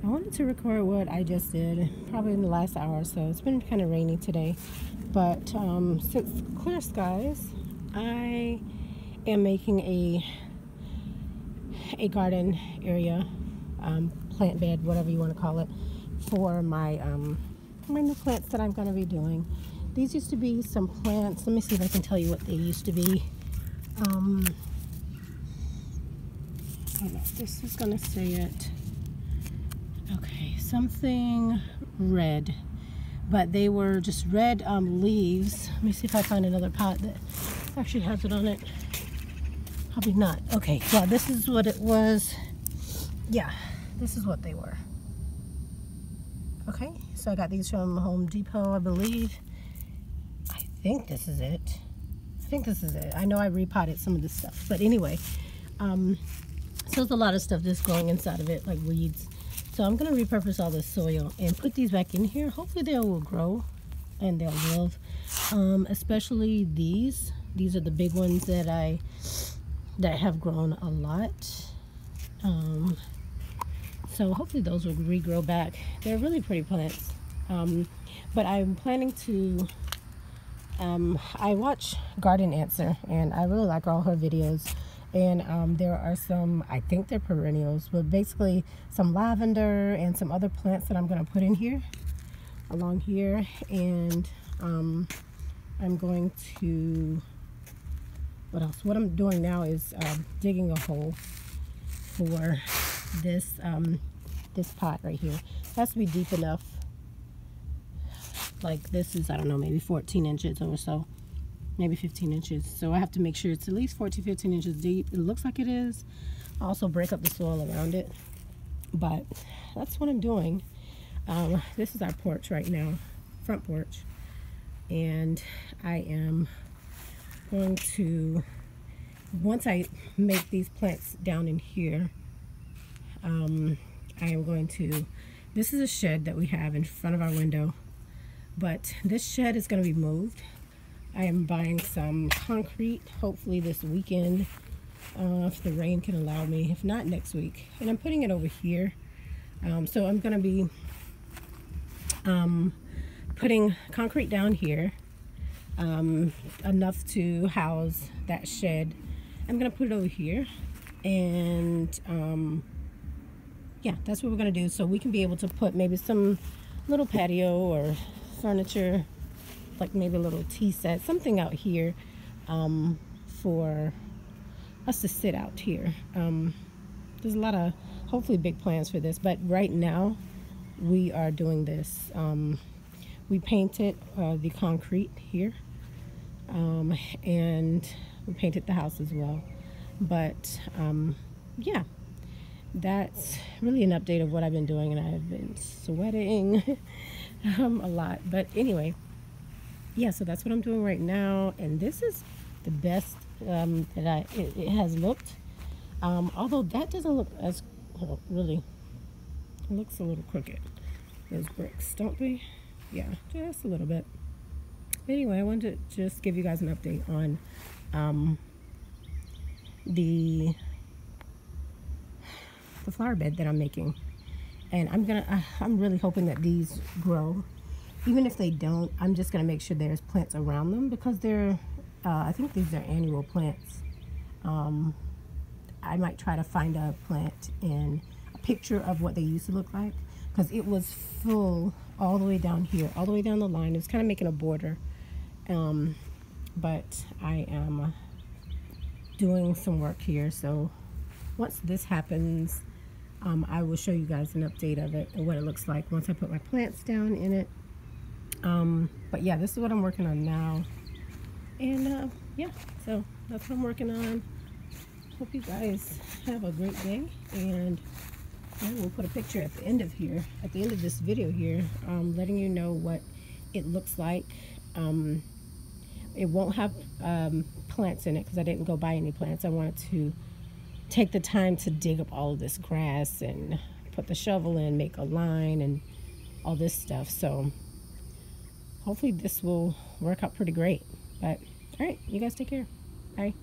I wanted to record what I just did probably in the last hour or so. It's been kind of rainy today, but since clear skies, I am making a garden area, plant bed, whatever you want to call it, for my new plants that I'm going to be doing. These used to be some plants. Let me see if I can tell you what they used to be. I don't know if this is going to say it. Okay, something red, but they were just red leaves. Let me see if I find another pot that actually has it on it. Probably not. Okay, yeah, this is what it was. Yeah, this is what they were. Okay, so I got these from Home Depot, I believe. I think this is it. I know I repotted some of this stuff, but anyway, so there's a lot of stuff that's growing inside of it, like weeds. So I'm going to repurpose all this soil and put these back in here. Hopefully they will grow and they'll live. Especially these. These are the big ones that have grown a lot. So hopefully those will regrow back. They're really pretty plants. But I'm planning to... I watch Garden Answer, and I really like all her videos. And there are some, I think they're perennials, but basically some lavender and some other plants that I'm going to put in here, along here. And I'm going to, what else? What I'm doing now is digging a hole for this, this pot right here. It has to be deep enough. Like this is, I don't know, maybe 14 inches or so. Maybe 15 inches. So I have to make sure it's at least 14, 15 inches deep. It looks like it is. I also break up the soil around it. But that's what I'm doing. This is our porch right now, front porch. And I am going to, once I make these plants down in here, I am going to, this is a shed that we have in front of our window. But this shed is going to be moved. I am buying some concrete, hopefully this weekend, if the rain can allow me, if not next week. And I'm putting it over here. So I'm going to be putting concrete down here, enough to house that shed. I'm going to put it over here. And yeah, that's what we're going to do. So we can be able to put maybe some little patio or furniture, like maybe a little tea set, something out here for us to sit out here. There's a lot of hopefully big plans for this, but right now we are doing this. We painted the concrete here, and we painted the house as well. But yeah, that's really an update of what I've been doing, and I've been sweating a lot. But anyway, yeah, so that's what I'm doing right now, and this is the best that it has looked. Although that doesn't look as really, it looks a little crooked. Those bricks, don't they? Yeah, just a little bit. Anyway, I wanted to just give you guys an update on the flower bed that I'm making, and I'm really hoping that these grow. Even if they don't, I'm just going to make sure there's plants around them, because they're, I think these are annual plants. I might try to find a plant and a picture of what they used to look like, because it was full all the way down here, all the way down the line. It was kind of making a border. But I am doing some work here, so once this happens, I will show you guys an update of it and what it looks like once I put my plants down in it. But yeah, this is what I'm working on now, and yeah, so that's what I'm working on. Hope you guys have a great day, and I will put a picture at the end of here, at the end of this video here, letting you know what it looks like. It won't have plants in it because I didn't go buy any plants. I wanted to take the time to dig up all of this grass and put the shovel in, make a line, and all this stuff. So hopefully this will work out pretty great. But all right, you guys take care. Bye.